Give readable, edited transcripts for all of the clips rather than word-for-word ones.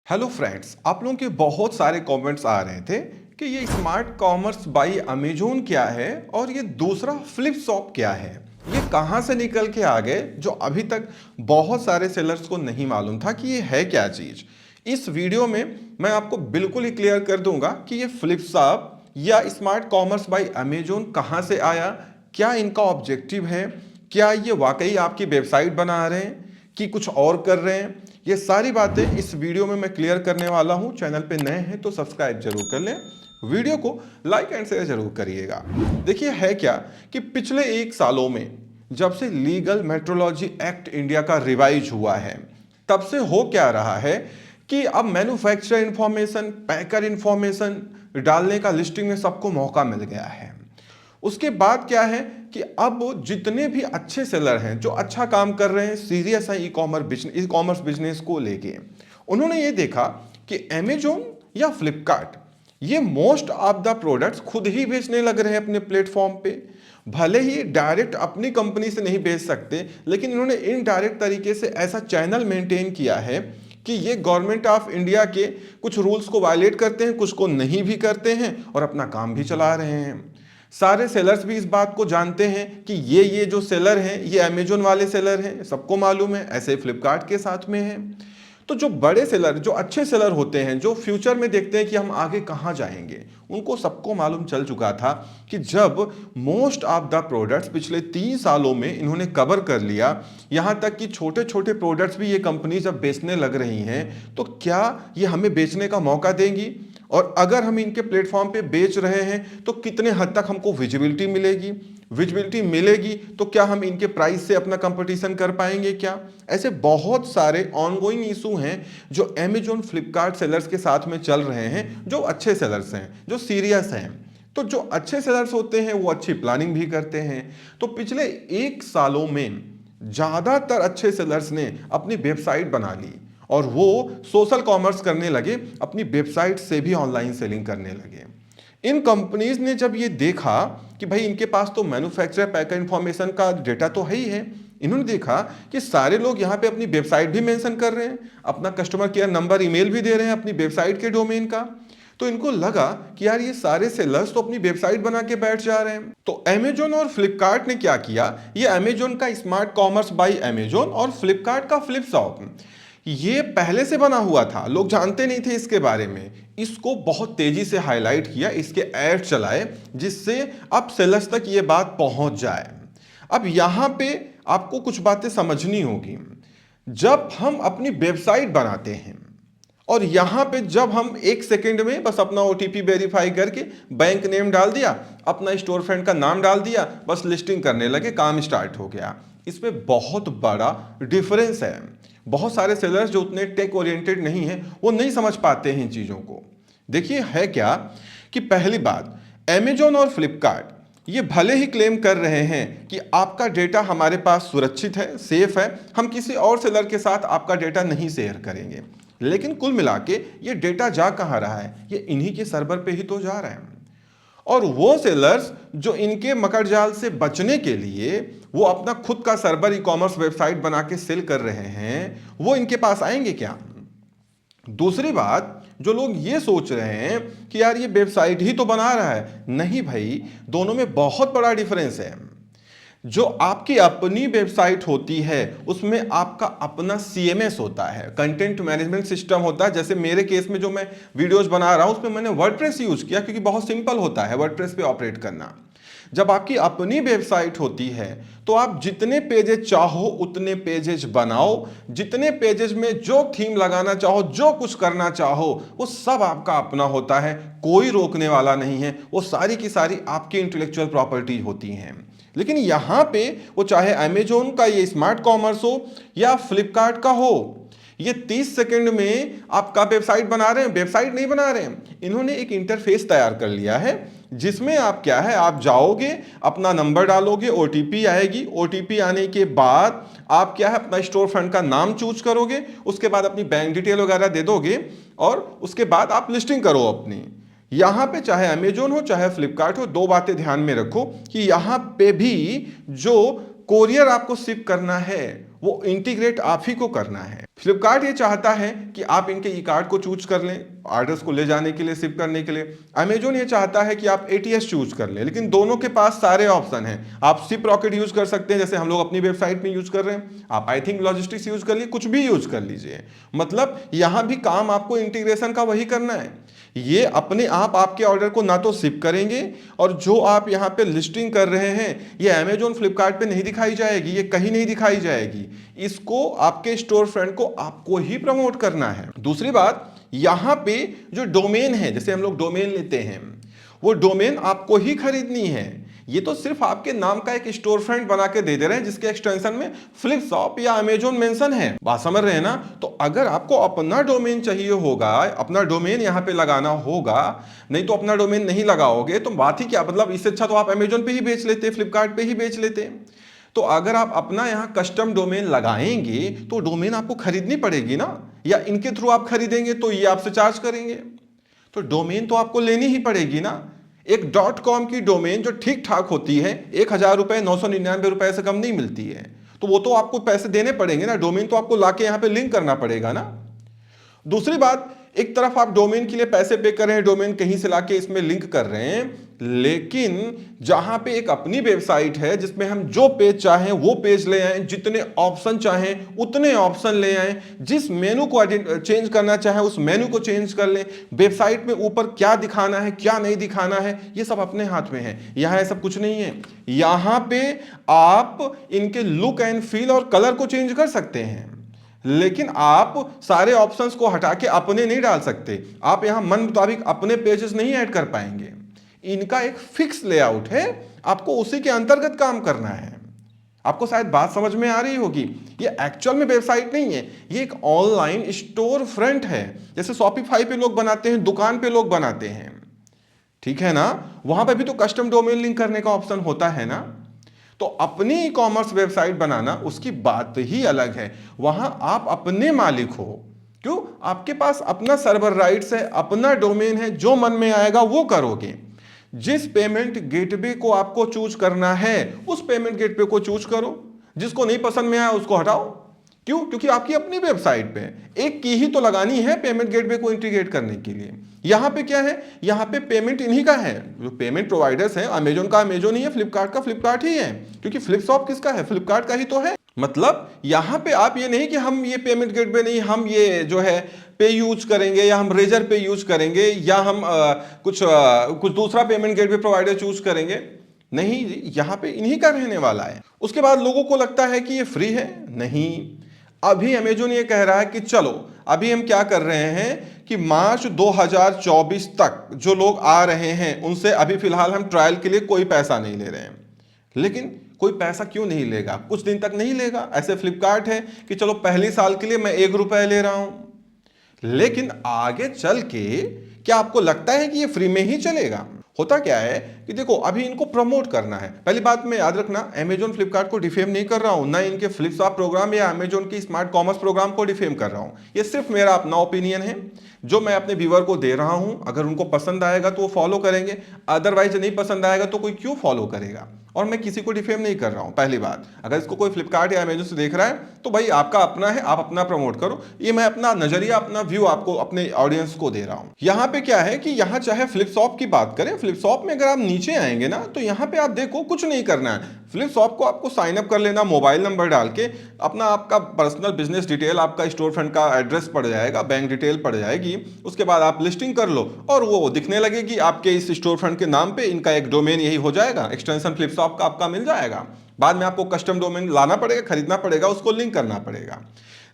Hello friends, आप लोगों के बहुत सारे कमेंट्स आ रहे थे कि ये स्मार्ट कॉमर्स बाई अमेजोन क्या है और ये दूसरा फ्लिपशॉप क्या है। ये कहाँ से निकल के आ गए जो अभी तक बहुत सारे सेलर्स को नहीं मालूम था कि ये है क्या चीज़। इस वीडियो में मैं आपको बिल्कुल ही क्लियर कर दूंगा कि ये फ्लिपशॉप या स्मार्ट कॉमर्स बाई अमेजोन कहाँ से आया, क्या इनका ऑब्जेक्टिव है, क्या ये वाकई आपकी वेबसाइट बना रहे हैं कि कुछ और कर रहे हैं। ये सारी बातें इस वीडियो में मैं क्लियर करने वाला हूं। चैनल पे नए हैं तो सब्सक्राइब जरूर कर लें, वीडियो को लाइक एंड शेयर जरूर करिएगा। देखिए है क्या कि पिछले 1 सालों में जब से लीगल मेट्रोलॉजी एक्ट इंडिया का रिवाइज हुआ है, तब से हो क्या रहा है कि अब मैन्युफैक्चरर इंफॉर्मेशन, पैकर इंफॉर्मेशन डालने का लिस्टिंग में सबको मौका मिल गया है। उसके बाद क्या है कि अब जितने भी अच्छे सेलर हैं जो अच्छा काम कर रहे हैं, सीरियस है ई कॉमर्स बिजनेस को लेके, उन्होंने ये देखा कि अमेजोन या फ्लिपकार्ट ये मोस्ट ऑफ द प्रोडक्ट्स खुद ही बेचने लग रहे हैं अपने प्लेटफॉर्म पे। भले ही डायरेक्ट अपनी कंपनी से नहीं बेच सकते, लेकिन इन्होंने इनडायरेक्ट तरीके से ऐसा चैनल मेंटेन किया है कि ये गवर्नमेंट ऑफ इंडिया के कुछ रूल्स को वायलेट करते हैं, कुछ को नहीं भी करते हैं और अपना काम भी चला रहे हैं। सारे सेलर्स भी इस बात को जानते हैं कि ये जो सेलर हैं ये अमेजोन वाले सेलर हैं, सबको मालूम है। ऐसे फ्लिपकार्ट के साथ में है। तो जो बड़े सेलर, जो अच्छे सेलर होते हैं, जो फ्यूचर में देखते हैं कि हम आगे कहां जाएंगे, उनको सबको मालूम चल चुका था कि जब मोस्ट ऑफ द प्रोडक्ट्स पिछले 3 सालों में इन्होंने कवर कर लिया, यहां तक कि छोटे छोटे प्रोडक्ट्स भी ये कंपनी जब बेचने लग रही हैं, तो क्या ये हमें बेचने का मौका देंगी, और अगर हम इनके प्लेटफॉर्म पे बेच रहे हैं तो कितने हद तक हमको विजिबिलिटी मिलेगी। विजिबिलिटी मिलेगी तो क्या हम इनके प्राइस से अपना कंपटीशन कर पाएंगे क्या। ऐसे बहुत सारे ऑनगोइंग इशू हैं जो अमेजोन फ्लिपकार्ट सेलर्स के साथ में चल रहे हैं, जो अच्छे सेलर्स हैं, जो सीरियस हैं। तो जो अच्छे सेलर्स होते हैं वो अच्छी प्लानिंग भी करते हैं। तो पिछले 1 सालों में ज़्यादातर अच्छे सेलर्स ने अपनी वेबसाइट बना ली और वो सोशल कॉमर्स करने लगे, अपनी वेबसाइट से भी ऑनलाइन सेलिंग करने लगे। इन कंपनीज ने जब ये देखा कि भाई इनके पास तो मैन्युफैक्चरर पैकर इंफॉर्मेशन का डेटा तो है ही है, इन्होंने देखा कि सारे लोग यहाँ पे अपनी वेबसाइट भी मेंशन कर रहे हैं, अपना कस्टमर केयर नंबर, ईमेल भी दे रहे हैं अपनी वेबसाइट के डोमेन का। तो इनको लगा कि यार ये सारे सेलर्स तो अपनी वेबसाइट बना के बैठ जा रहे हैं। तो अमेजोन और फ्लिपकार्ट ने क्या किया, ये अमेजोन का स्मार्ट कॉमर्स बाई अमेजोन और फ्लिपकार्ट का फ्लिपशॉप, ये पहले से बना हुआ था, लोग जानते नहीं थे इसके बारे में। इसको बहुत तेजी से हाईलाइट किया, इसके ऐड चलाए, जिससे अब सेलर्स तक ये बात पहुंच जाए। अब यहां पे आपको कुछ बातें समझनी होगी। जब हम अपनी वेबसाइट बनाते हैं और यहां पे जब हम 1 सेकंड में बस अपना ओटीपी वेरीफाई करके बैंक नेम डाल दिया, अपना स्टोर फ्रंट का नाम डाल दिया, बस लिस्टिंग करने लगे, काम स्टार्ट हो गया। इसमें बहुत बड़ा डिफरेंस है। बहुत सारे सेलर्स जो उतने टेक ओरिएंटेड नहीं है, वो नहीं समझ पाते हैं इन चीजों को। देखिए है क्या कि पहली बात, अमेजोन और फ्लिपकार्ट ये भले ही क्लेम कर रहे हैं कि आपका डेटा हमारे पास सुरक्षित है, सेफ है, हम किसी और सेलर के साथ आपका डेटा नहीं शेयर करेंगे, लेकिन कुल मिला के ये डेटा जा कहां रहा है, ये इन्हीं के सर्वर पे ही तो जा रहा है। और वो सेलर्स जो इनके मकड़जाल से बचने के लिए वो अपना खुद का सर्वर, ई कॉमर्स वेबसाइट बना के सेल कर रहे हैं, वो इनके पास आएंगे क्या। दूसरी बात, जो लोग ये सोच रहे हैं कि यार ये वेबसाइट ही तो बना रहा है, नहीं भाई, दोनों में बहुत बड़ा डिफरेंस है। जो आपकी अपनी वेबसाइट होती है उसमें आपका अपना सीएमएस होता है, कंटेंट मैनेजमेंट सिस्टम होता है। जैसे मेरे केस में जो मैं वीडियोस बना रहा हूं उसमें मैंने वर्डप्रेस यूज किया, क्योंकि बहुत सिंपल होता है वर्डप्रेस पे ऑपरेट करना। जब आपकी अपनी वेबसाइट होती है तो आप जितने पेजेज चाहो उतने पेजेज बनाओ, जितने पेजेज में जो थीम लगाना चाहो, जो कुछ करना चाहो, वो सब आपका अपना होता है, कोई रोकने वाला नहीं है। वो सारी की सारी आपकी इंटेलेक्चुअल प्रॉपर्टी होती हैं। लेकिन यहां पे वो चाहे अमेजोन का ये स्मार्ट कॉमर्स हो या फ्लिपकार्ट का हो, ये 30 सेकंड में आपका वेबसाइट बना रहे हैं। वेबसाइट नहीं बना रहे हैं, इन्होंने एक इंटरफेस तैयार कर लिया है जिसमें आप क्या है, आप जाओगे, अपना नंबर डालोगे, ओटीपी आएगी, ओटीपी आने के बाद आप क्या है, अपना स्टोर फ्रंट का नाम चूज करोगे, उसके बाद अपनी बैंक डिटेल वगैरह दे दोगे और उसके बाद आप लिस्टिंग करो अपनी। यहां पे चाहे अमेजोन हो चाहे फ्लिपकार्ट हो, दो बातें ध्यान में रखो कि यहां पे भी जो कोरियर आपको शिप करना है वो इंटीग्रेट आप ही को करना है। फ्लिपकार्ट ये चाहता है कि आप इनके ई कार्ड को चूज कर लें ऑर्डर्स को ले जाने के लिए, शिप करने के लिए। अमेजोन ये चाहता है कि आप एटीएस चूज कर लें, लेकिन दोनों के पास सारे ऑप्शन हैं। आप शिप रॉकेट यूज कर सकते हैं, जैसे हम लोग अपनी वेबसाइट में यूज कर रहे हैं। आप आई थिंक लॉजिस्टिक्स यूज कर लीजिए, कुछ भी यूज कर लीजिए। मतलब यहां भी काम आपको इंटीग्रेशन का वही करना है। ये अपने आप आपके ऑर्डर को ना तो शिप करेंगे, और जो आप यहाँ पे लिस्टिंग कर रहे हैं ये अमेजोन फ्लिपकार्ट पे नहीं दिखाई जाएगी, ये कहीं नहीं दिखाई जाएगी। इसको आपके स्टोर फ्रंट को आपको ही प्रमोट करना है। दूसरी बात, यहां पे जो डोमेन है, जैसे हम लोग डोमेन लेते हैं, वो डोमेन आपको ही खरीदनी है। ये तो सिर्फ आपके नाम का एक स्टोर फ्रंट बना के दे रहे हैं, जिसके एक्सटेंशन में फ्लिपशॉप या अमेजोन मेंशन है। बात समझ रहे हैं ना? तो अगर आपको अपना डोमेन चाहिए होगा, अपना डोमेन यहां पे लगाना होगा, नहीं तो अपना डोमेन नहीं लगाओगे तो बात ही क्या, मतलब इससे अच्छा तो आप अमेजोन पे ही बेच लेते, फ्लिपकार्ट पे ही बेच लेते। तो अगर आप अपना यहां कस्टम डोमेन लगाएंगे तो डोमेन आपको खरीदनी पड़ेगी ना, या इनके थ्रू आप खरीदेंगे तो ये आपसे चार्ज करेंगे। तो डोमेन तो आपको लेनी ही पड़ेगी ना। एक .com की डोमेन जो ठीक ठाक होती है 1,000 रुपए, 999 रुपए से कम नहीं मिलती है, तो वो तो आपको पैसे देने पड़ेंगे ना। डोमेन तो आपको लाके यहां पे लिंक करना पड़ेगा ना। दूसरी बात, एक तरफ आप डोमेन के लिए पैसे पे कर रहे हैं, डोमेन कहीं से लाके इसमें लिंक कर रहे हैं, लेकिन जहां पे एक अपनी वेबसाइट है जिसमें हम जो पेज चाहें वो पेज ले आए, जितने ऑप्शन चाहें उतने ऑप्शन ले आए, जिस मेनू को चेंज करना चाहे उस मेनू को चेंज कर लें, वेबसाइट में ऊपर क्या दिखाना है क्या नहीं दिखाना है ये सब अपने हाथ में है। यहां ऐसा कुछ नहीं है। यहां पे आप इनके लुक एंड फील और कलर को चेंज कर सकते हैं, लेकिन आप सारे ऑप्शंस को हटा के अपने नहीं डाल सकते। आप यहां मन मुताबिक अपने पेजेस नहीं ऐड कर पाएंगे। इनका एक फिक्स लेआउट है, आपको उसी के अंतर्गत काम करना है। आपको शायद बात समझ में आ रही होगी। ये एक्चुअल में वेबसाइट नहीं है, ये एक ऑनलाइन स्टोर फ्रंट है, जैसे शॉपिफाई पे लोग बनाते हैं, दुकान पे लोग बनाते हैं, ठीक है ना। वहां पे भी तो कस्टम डोमेन लिंक करने का ऑप्शन होता है ना। तो अपनी ई कॉमर्स वेबसाइट बनाना उसकी बात ही अलग है। वहां आप अपने मालिक हो। क्यों? आपके पास अपना सर्वर राइट्स है, अपना डोमेन है, जो मन में आएगा वो करोगे। जिस पेमेंट गेटवे को आपको चूज करना है उस पेमेंट गेटवे को चूज करो, जिसको नहीं पसंद में आया उसको हटाओ। क्यों? क्योंकि आपकी अपनी वेबसाइट पे एक की ही तो लगानी है पेमेंट गेटवे को इंटीग्रेट करने के लिए। यहां पे क्या है, यहां पे पेमेंट इन्हीं का है, जो पेमेंट प्रोवाइडर्स है, अमेजोन का अमेजोन ही है, फ्लिपकार्ट का फ्लिपकार्ट ही है, क्योंकि फ्लिपशॉप किसका है, फ्लिपकार्ट का ही तो है। मतलब यहां पे आप ये नहीं कि हम ये पेमेंट गेटवे नहीं, हम ये जो है पे यूज करेंगे, या हम रेजर पे यूज करेंगे, या हम कुछ दूसरा पेमेंट गेटवे प्रोवाइडर चूज करेंगे। नहीं, यहां पे इन्हीं का रहने वाला है। उसके बाद लोगों को लगता है कि ये फ्री है। नहीं, अभी अमेजोन ये कह रहा है कि चलो अभी हम क्या कर रहे हैं कि मार्च 2024 तक जो लोग आ रहे हैं उनसे अभी फिलहाल हम ट्रायल के लिए कोई पैसा नहीं ले रहे हैं। लेकिन कोई पैसा क्यों नहीं लेगा, कुछ दिन तक नहीं लेगा। ऐसे फ्लिपकार्ट है कि चलो पहले साल के लिए मैं 1 रुपया ले रहा हूं, लेकिन आगे चल के क्या आपको लगता है कि ये फ्री में ही चलेगा? होता क्या है कि देखो अभी इनको प्रमोट करना है। पहली बात में याद रखना, अमेजोन फ्लिपकार्ट को डिफेम नहीं कर रहा हूं, ना इनके फ्लिपशॉप प्रोग्राम या अमेजोन की स्मार्ट कॉमर्स प्रोग्राम को डिफेम कर रहा हूं। ये सिर्फ मेरा अपना ओपिनियन है जो मैं अपने व्यूअर को दे रहा हूं। अगर उनको पसंद आएगा तो वो फॉलो करेंगे, अदरवाइज नहीं पसंद आएगा तो कोई क्यों फॉलो करेगा। और मैं किसी को डिफेम नहीं कर रहा हूं। पहली बात, अगर इसको कोई फ्लिपकार्ट या अमेजोन से देख रहा है तो भाई आपका अपना है, आप अपना प्रमोट करो। ये मैं अपना नजरिया, अपना व्यू आपको, अपने ऑडियंस को दे रहा हूं। यहां पे क्या है कि यहां चाहे फ्लिपशॉप की बात करें, फ्लिपशॉप में अगर आप नीचे आएंगे ना तो यहां पे आप देखो कुछ नहीं करना है। फ्लिपशॉप को आपको साइन अप कर लेना, मोबाइल नंबर डाल के अपना, आपका पर्सनल बिजनेस डिटेल, आपका स्टोर फ्रंट का एड्रेस पड़ जाएगा, बैंक डिटेल पड़ जाएगी। उसके बाद आप लिस्टिंग कर लो और वो दिखने लगेगी आपके इस स्टोर फ्रंट के नाम पे। इनका एक डोमेन यही हो जाएगा, एक्सटेंशन फ्लिपशॉप का आपका मिल जाएगा। बाद में आपको कस्टम डोमेन लाना पड़ेगा, खरीदना पड़ेगा, उसको लिंक करना पड़ेगा।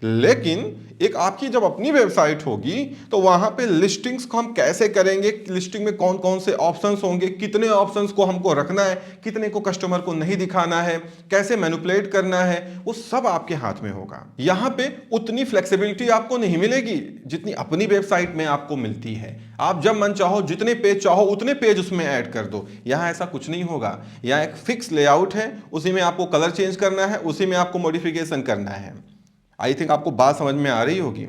लेकिन एक आपकी जब अपनी वेबसाइट होगी तो वहां पे लिस्टिंग्स को हम कैसे करेंगे, लिस्टिंग में कौन कौन से ऑप्शंस होंगे, कितने ऑप्शंस को हमको रखना है, कितने को कस्टमर को नहीं दिखाना है, कैसे मैनिपुलेट करना है, वो सब आपके हाथ में होगा। यहां पे उतनी फ्लेक्सिबिलिटी आपको नहीं मिलेगी जितनी अपनी वेबसाइट में आपको मिलती है। आप जब मन चाहो जितने पेज चाहो उतने पेज उसमें ऐड कर दो। यहां ऐसा कुछ नहीं होगा। यहां एक फिक्स लेआउट है, उसी में आपको कलर चेंज करना है, उसी में आपको मॉडिफिकेशन करना है। आई थिंक आपको बात समझ में आ रही होगी।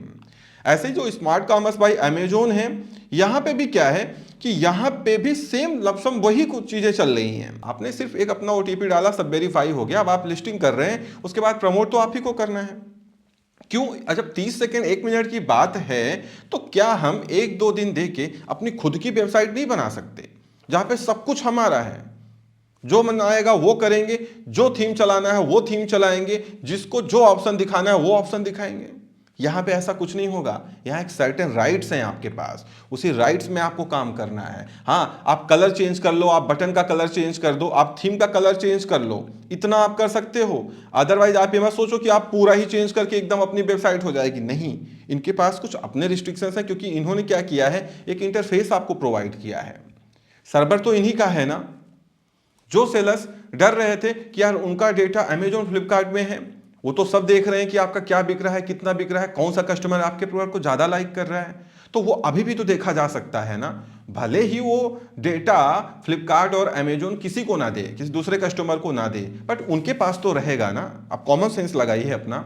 ऐसे जो स्मार्ट कॉमर्स बाय अमेजोन है, यहां पे भी क्या है कि यहां पे भी सेम लमसम वही कुछ चीजें चल रही हैं। आपने सिर्फ एक अपना ओटीपी डाला, सब वेरीफाई हो गया, अब आप लिस्टिंग कर रहे हैं, उसके बाद प्रमोट तो आप ही को करना है। क्यों? जब 30 सेकेंड 1 मिनट की बात है तो क्या हम 1-2 दिन दे के अपनी खुद की वेबसाइट नहीं बना सकते जहां पे सब कुछ हमारा है? जो मन आएगा वो करेंगे, जो थीम चलाना है वो थीम चलाएंगे, जिसको जो ऑप्शन दिखाना है वो ऑप्शन दिखाएंगे। यहां पे ऐसा कुछ नहीं होगा। यहां एक सर्टेन राइट्स हैं आपके पास, उसी राइट्स में आपको काम करना है। हाँ, आप कलर चेंज कर लो, आप बटन का कलर चेंज कर दो, आप थीम का कलर चेंज कर लो, इतना आप कर सकते हो। अदरवाइज आप ये मत सोचो कि आप पूरा ही चेंज करके एकदम अपनी वेबसाइट हो जाएगी। नहीं, इनके पास कुछ अपने रिस्ट्रिक्शंस हैं, क्योंकि इन्होंने क्या किया है, एक इंटरफेस आपको प्रोवाइड किया है। सर्वर तो इन्हीं का है ना। जो सेलर्स डर रहे थे कि यार उनका डेटा अमेजोन फ्लिपकार्ट में है, वो तो सब देख रहे हैं कि आपका क्या बिक रहा है, कितना बिक रहा है, कौन सा कस्टमर आपके प्रोडक्ट को ज्यादा लाइक कर रहा है, तो वो अभी भी तो देखा जा सकता है ना। भले ही वो डेटा फ्लिपकार्ट और अमेजोन किसी को ना दे, किसी दूसरे कस्टमर को ना दे, बट उनके पास तो रहेगा ना। आप कॉमन सेंस लगाइए अपना।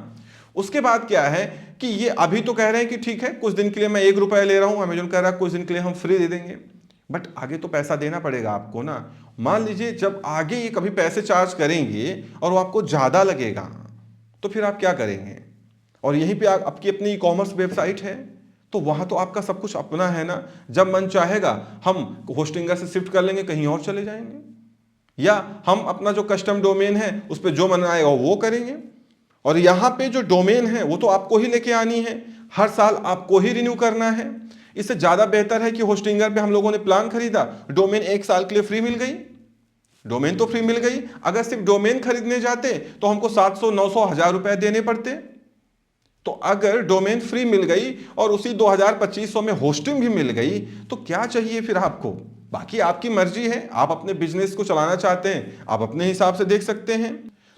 उसके बाद क्या है कि ये अभी तो कह रहे हैं कि ठीक है कुछ दिन के लिए मैं 1 रुपया ले रहा हूं, अमेजोन कह रहा है कुछ दिन के लिए हम फ्री दे देंगे, बट आगे तो पैसा देना पड़ेगा आपको ना। मान लीजिए जब आगे ये कभी पैसे चार्ज करेंगे और वो आपको ज्यादा लगेगा, तो फिर आप क्या करेंगे? और यहीं पे आपकी अपनी ई कॉमर्स वेबसाइट है, तो वहां तो आपका सब कुछ अपना है ना। जब मन चाहेगा हम होस्टिंगर से शिफ्ट कर लेंगे, कहीं और चले जाएंगे, या हम अपना जो कस्टम डोमेन है उस पर जो मन आएगा वो करेंगे। और यहां पे जो डोमेन है वो तो आपको ही लेके आनी है, हर साल आपको ही रिन्यू करना है। इससे ज्यादा बेहतर है कि होस्टिंगर पे हम लोगों ने प्लान खरीदा, डोमेन 1 साल के लिए फ्री मिल गई, डोमेन तो फ्री मिल गई। अगर सिर्फ डोमेन खरीदने जाते तो हमको 700 900 1000 रुपए देने पड़ते। तो अगर डोमेन फ्री मिल गई और उसी 2000-2500 में होस्टिंग भी मिल गई, तो क्या चाहिए फिर आपको? बाकी आपकी मर्जी है, आप अपने बिजनेस को चलाना चाहते हैं आप अपने हिसाब से देख सकते हैं।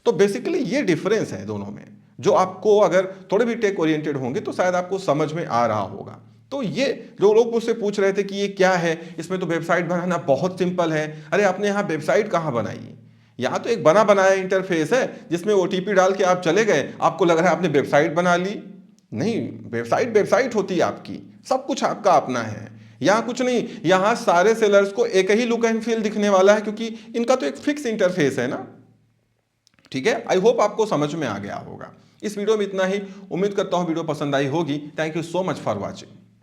तो बेसिकली ये डिफरेंस है दोनों में, जो आपको अगर थोड़े भी टेक ओरिएंटेड होंगे तो शायद आपको समझ में आ रहा होगा। तो ये जो लोग मुझसे पूछ रहे थे कि ये क्या है, इसमें तो वेबसाइट बनाना बहुत सिंपल है, अरे आपने यहाँ वेबसाइट कहाँ बनाई? यहाँ तो एक बना बनाया इंटरफेस है जिसमें ओटीपी डाल के आप चले गए, आपको लग रहा है आपने वेबसाइट बना ली। नहीं, वेबसाइट वेबसाइट होती है आपकी, सब कुछ आपका अपना है। यहाँ कुछ नहीं, यहाँ सारे सेलर्स को एक ही लुक एंड फील दिखने वाला है, क्योंकि इनका तो एक फिक्स इंटरफेस है ना। ठीक है, आई होप आपको समझ में आ गया होगा। इस वीडियो में इतना ही, उम्मीद करता हूं वीडियो पसंद आई होगी। Thank you so much for watching.